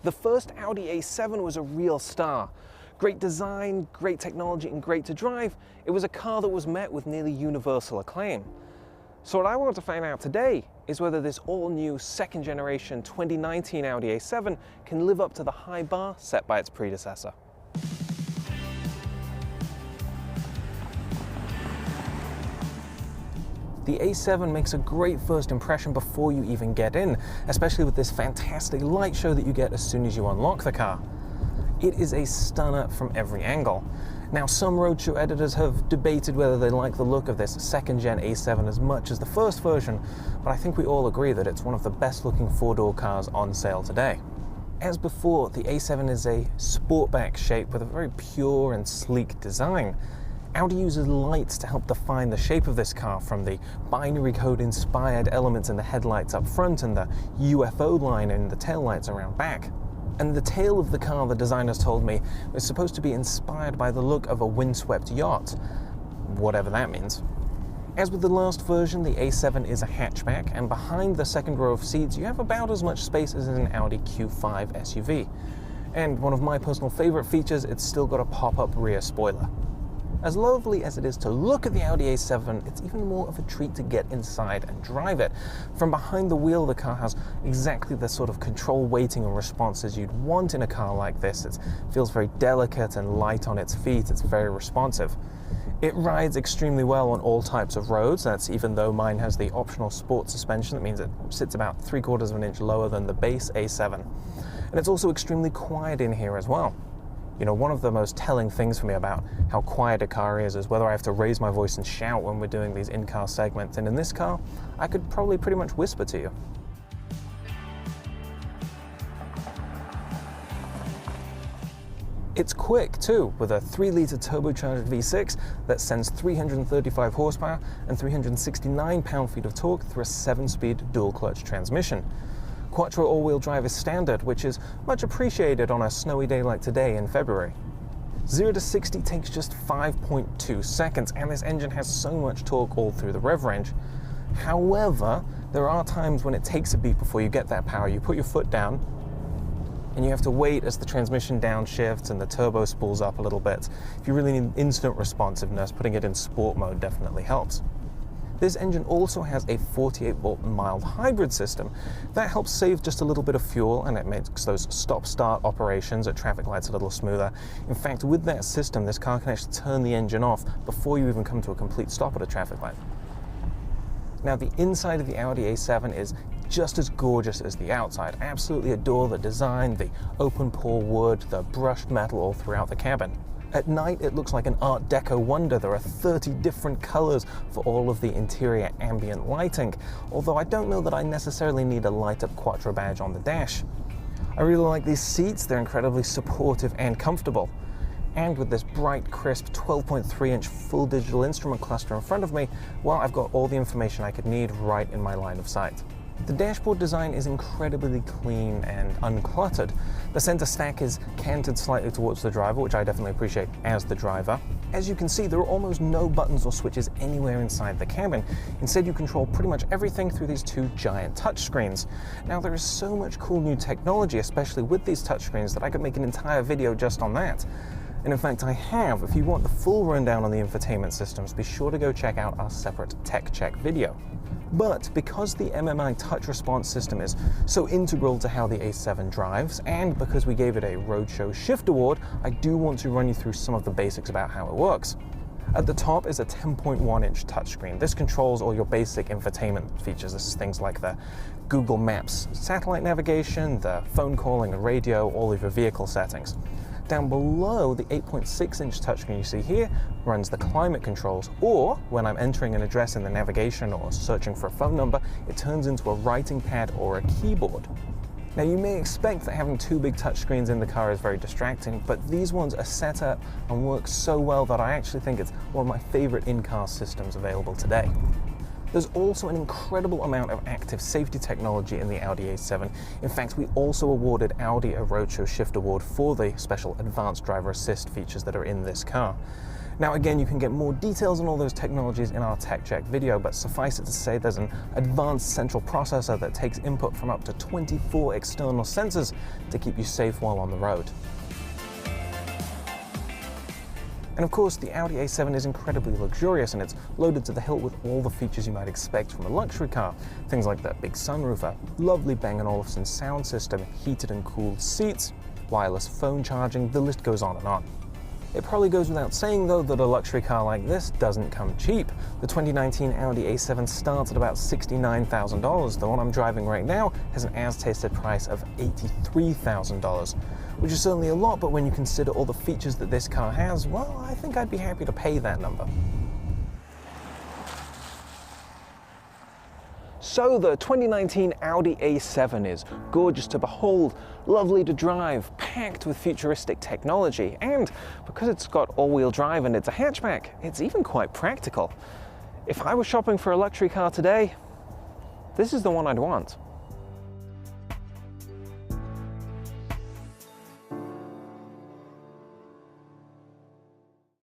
The first Audi A7 was a real star. Great design, great technology, and great to drive. It was a car that was met with nearly universal acclaim. So what I want to find out today is whether this all-new second generation 2019 Audi A7 can live up to the high bar set by its predecessor. The A7 makes a great first impression before you even get in, especially with this fantastic light show that you get as soon as you unlock the car. It is a stunner from every angle. Now, some roadshow editors have debated whether they like the look of this second-gen A7 as much as the first version, but I think we all agree that it's one of the best-looking four-door cars on sale today. As before, the A7 is a sportback shape with a very pure and sleek design. Audi uses lights to help define the shape of this car, from the binary code-inspired elements in the headlights up front and the UFO line in the taillights around back. And the tail of the car, the designers told me, was supposed to be inspired by the look of a windswept yacht, whatever that means. As with the last version, the A7 is a hatchback, and behind the second row of seats you have about as much space as in an Audi Q5 SUV. And one of my personal favorite features, it's still got a pop-up rear spoiler. As lovely as it is to look at the Audi A7, it's even more of a treat to get inside and drive it. From behind the wheel, the car has exactly the sort of control weighting and responses you'd want in a car like this. It feels very delicate and light on its feet. It's very responsive. It rides extremely well on all types of roads. That's even though mine has the optional sport suspension. That means it sits about 3/4 of an inch lower than the base A7. And it's also extremely quiet in here as well. You know, one of the most telling things for me about how quiet a car is whether I have to raise my voice and shout when we're doing these in-car segments. And in this car, I could probably pretty much whisper to you. It's quick too, with a 3-litre turbocharged V6 that sends 335 horsepower and 369 pound-feet of torque through a 7-speed dual-clutch transmission. Quattro all-wheel drive is standard, which is much appreciated on a snowy day like today in February. 0 to 60 takes just 5.2 seconds, and this engine has so much torque all through the rev range. However, there are times when it takes a beat before you get that power. You put your foot down, and you have to wait as the transmission downshifts and the turbo spools up a little bit. If you really need instant responsiveness, putting it in sport mode definitely helps. This engine also has a 48-volt mild hybrid system. That helps save just a little bit of fuel, and it makes those stop-start operations at traffic lights a little smoother. In fact, with that system, this car can actually turn the engine off before you even come to a complete stop at a traffic light. Now, the inside of the Audi A7 is just as gorgeous as the outside. Absolutely adore the design, the open-pore wood, the brushed metal all throughout the cabin. At night, it looks like an Art Deco wonder. There are 30 different colors for all of the interior ambient lighting, although I don't know that I necessarily need a light-up Quattro badge on the dash. I really like these seats. They're incredibly supportive and comfortable. And with this bright, crisp 12.3-inch full digital instrument cluster in front of me, well, I've got all the information I could need right in my line of sight. The dashboard design is incredibly clean and uncluttered. The center stack is canted slightly towards the driver, which I definitely appreciate as the driver. As you can see, there are almost no buttons or switches anywhere inside the cabin. Instead, you control pretty much everything through these two giant touchscreens. Now, there is so much cool new technology, especially with these touchscreens, that I could make an entire video just on that. And in fact, I have. If you want the full rundown on the infotainment systems, be sure to go check out our separate Tech Check video. But because the MMI touch response system is so integral to how the A7 drives, and because we gave it a Roadshow Shift Award, I do want to run you through some of the basics about how it works. At the top is a 10.1-inch touchscreen. This controls all your basic infotainment features. This is things like the Google Maps satellite navigation, the phone calling and radio, all of your vehicle settings. Down below, the 8.6-inch touchscreen you see here runs the climate controls, or when I'm entering an address in the navigation or searching for a phone number, it turns into a writing pad or a keyboard. Now, you may expect that having two big touchscreens in the car is very distracting, but these ones are set up and work so well that I actually think it's one of my favorite in-car systems available today. There's also an incredible amount of active safety technology in the Audi A7. In fact, we also awarded Audi a Roadshow Shift Award for the special advanced driver assist features that are in this car. Now again, you can get more details on all those technologies in our tech check video, but suffice it to say there's an advanced central processor that takes input from up to 24 external sensors to keep you safe while on the road. And of course, the Audi A7 is incredibly luxurious and it's loaded to the hilt with all the features you might expect from a luxury car. Things like that big sunroof, a lovely Bang & Olufsen sound system, heated and cooled seats, wireless phone charging, the list goes on and on. It probably goes without saying though that a luxury car like this doesn't come cheap. The 2019 Audi A7 starts at about $69,000. The one I'm driving right now has an as-tasted price of $83,000, which is certainly a lot, but when you consider all the features that this car has, well, I think I'd be happy to pay that number. So the 2019 Audi A7 is gorgeous to behold, lovely to drive, packed with futuristic technology, and because it's got all-wheel drive and it's a hatchback, it's even quite practical. If I was shopping for a luxury car today, this is the one I'd want.